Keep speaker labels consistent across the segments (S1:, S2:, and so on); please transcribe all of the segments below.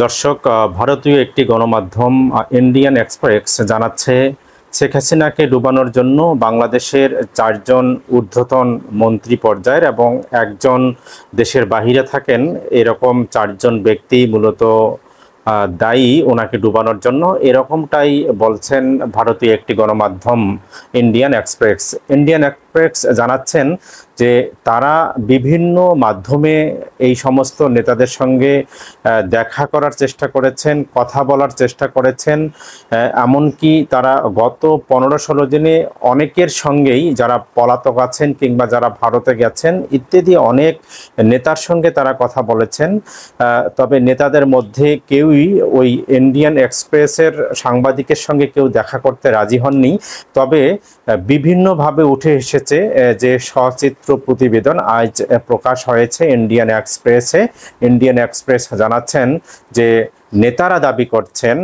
S1: দর্শক, ভারতীয় একটি গণমাধ্যম ইন্ডিয়ান এক্সপ্রেস জানাচ্ছে শেখ হাসিনাকে ডুবানোর জন্য বাংলাদেশের 4জন ঊর্ধ্বতন মন্ত্রী পর্যায়ের এবং একজন দেশের বাহিরে থাকেন এরকম 4জন ব্যক্তি মূলত দায়ী ওনাকে ডুবানোর জন্য। এরকমটাই বলছেন ভারতীয় একটি গণমাধ্যম ইন্ডিয়ান এক্সপ্রেস। ইন্ডিয়ান এক্সপ্রেস জানাচ্ছেন যে তারা বিভিন্ন মাধ্যমে এই সমস্ত নেতাদের সঙ্গে দেখা করার চেষ্টা করেছেন, কথা বলার চেষ্টা করেছেন। এমনকি তারা গত 15-16 দিনে অনেকের সঙ্গেই যারা পলাতক আছেন কিংবা যারা ভারতে গেছেন ইত্যাদি অনেক নেতার সঙ্গে তারা কথা বলেছেন। তবে নেতাদের মধ্যে কেউই ওই ইন্ডিয়ান এক্সপ্রেসের সাংবাদিকের সঙ্গে কেউ দেখা করতে রাজি হননি। তবে বিভিন্নভাবে উঠে এসেছে যে সচিত্র প্রতিবেদন আজ প্রকাশ হয়েছে ইন্ডিয়ান এক্সপ্রেসে। ইন্ডিয়ান এক্সপ্রেস জানাচ্ছেন যে নেতারা দাবি করছেন,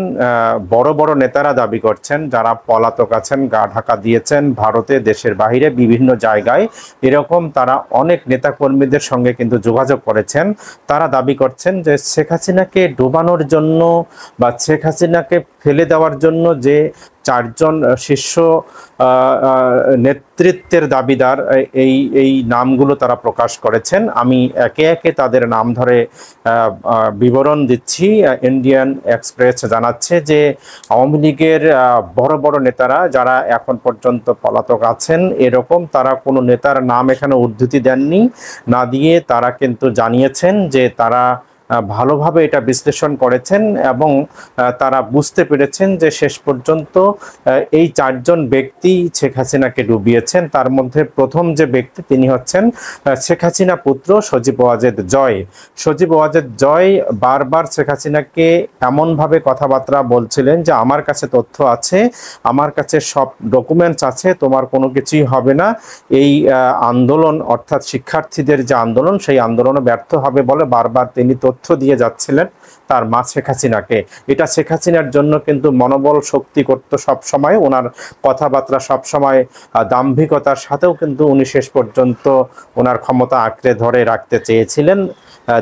S1: বড় বড় নেতারা দাবি করছেন যারা পলাতক আছেন, গা ঢাকা দিয়েছেন ভারতে, দেশের বাইরে বিভিন্ন জায়গায়, এরকম তারা অনেক নেতাকর্মীদের সঙ্গে কিন্তু যোগাযোগ করেছেন। তারা দাবি করছেন যে শেখ হাসিনাকে ডোবানোর জন্য বা শেখ হাসিনাকে ফেলে দেওয়ার জন্য যে 4জন শীর্ষ নেতৃত্বের দাবিদার এই নামগুলো তারা প্রকাশ করেছেন। আমি একে একে তাদের নাম ধরে বিবরণ দিচ্ছি। ইন্ডিয়ান এক্সপ্রেস জানাচ্ছে যে আওয়ামী লীগের বড় বড় নেতারা যারা এখন পর্যন্ত পলাতক আছেন এরকম তারা কোনো নেতার নাম এখানে উদ্ধৃতি দেননি, না দিয়ে তারা কিন্তু জানিয়েছেন যে তারা ভালোভাবে এটা বিশ্লেষণ করেছেন এবং তারা বুঝতে পেরেছেন যে শেষ পর্যন্ত এই 4জন ব্যক্তি শেখ হাসিনাকে ডুবিয়েছেন। তার মধ্যে প্রথম যে ব্যক্তি তিনি হচ্ছেন শেখ হাসিনা পুত্র সজীব ওয়াজেদ জয়। সজীব ওয়াজেদ জয় বারবার শেখ হাসিনাকে এমনভাবে কথাবার্তা বলছিলেন যে আমার কাছে তথ্য আছে, আমার কাছে সব ডকুমেন্টস আছে, তোমার কোনো কিছুই হবে না। এই আন্দোলন অর্থাৎ শিক্ষার্থীদের যে আন্দোলন সেই আন্দোলনে ব্যর্থ হবে বলে বারবার তিনি তথ্য দিয়ে যাচ্ছিলেন তার মা শেখ হাসিনাকে। এটা শেখ হাসিনার জন্য কিন্তু মনোবল শক্তি করতো সবসময়। ওনার কথাবার্তা সবসময় দাম্ভিকতার সাথেও কিন্তু উনি শেষ পর্যন্ত ওনার ক্ষমতা আঁকড়ে ধরে রাখতে চেয়েছিলেন।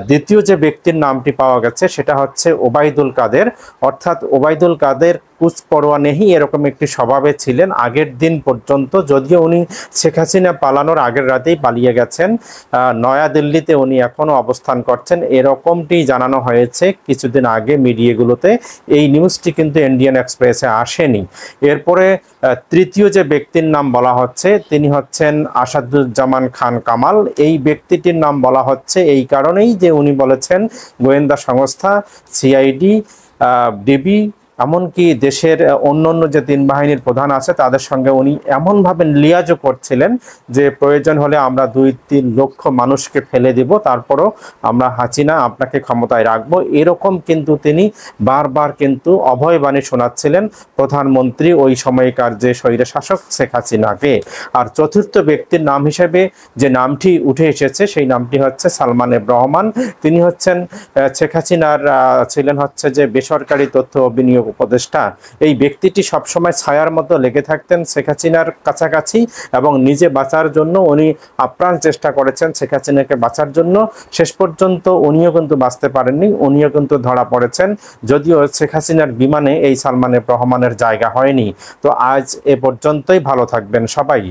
S1: দ্বিতীয় যে ব্যক্তির নামটি পাওয়া গেছে সেটা হচ্ছে ওবায়দুল কাদের। অর্থাৎ ওবায়দুল কাদের কুচ পরোয়া নেই এরকম একটি স্বভাবে ছিলেন আগের দিন পর্যন্ত, যদিও উনি শেখ হাসিনা পালানোর আগের রাতেই পালিয়ে গেছেন। নয়াদিল্লিতে উনি এখনও অবস্থান করছেন এরকমটি জানানো হয়েছে কিছুদিন আগে মিডিয়াগুলোতে। এই নিউজটি কিন্তু ইন্ডিয়ান এক্সপ্রেসে আসেনি। এরপরে তৃতীয় যে ব্যক্তির নাম বলা হচ্ছে তিনি হচ্ছেন আসাদুজ্জামান খান কামাল। এই ব্যক্তিটির নাম বলা হচ্ছে এই কারণেই যে উনি বলেছেন গোয়েন্দা সংস্থা সিআইডি, ডিবি, এমনকি দেশের অন্য যে 3 বাহিনীর প্রধান আছে তাদের সঙ্গে উনি এমনভাবে লিয়াজও করছিলেন যে প্রয়োজন হলে আমরা 2-3 লক্ষ মানুষকে ফেলে দিব, তারপরও আমরা হাসিনা আপনাকে ক্ষমতায় রাখবো। এরকম কিন্তু তিনি বারবার কিন্তু অভয়বাণী শোনাচ্ছিলেন প্রধানমন্ত্রী ওই সময়কার যে স্বৈরশাসক শেখ হাসিনাকে। আর চতুর্থ ব্যক্তির নাম হিসেবে যে নামটি উঠে এসেছে সেই নামটি হচ্ছে সালমান এফ রহমান। তিনি হচ্ছেন শেখ হাসিনার ছিলেন হচ্ছে যে বেসরকারি তথ্য বিনিয়োগ উপদেষ্টা। এই ব্যক্তিটি সবসময় ছায়ার মতো লেগে থাকতেন শেখ হাসিনার কাছাকাছি এবং নিজে বাঁচার জন্য উনি আপ্রাণ চেষ্টা করেছেন শেখ হাসিনাকে বাঁচার জন্য। শেষ পর্যন্ত উনিও কিন্তু বাঁচতে পারেননি, উনিও কিন্তু ধরা পড়েছেন, যদিও শেখ হাসিনার বিমানে এই সালমান এফ রহমানের জায়গা হয়নি। তো আজ এ পর্যন্তই, ভালো থাকবেন সবাই।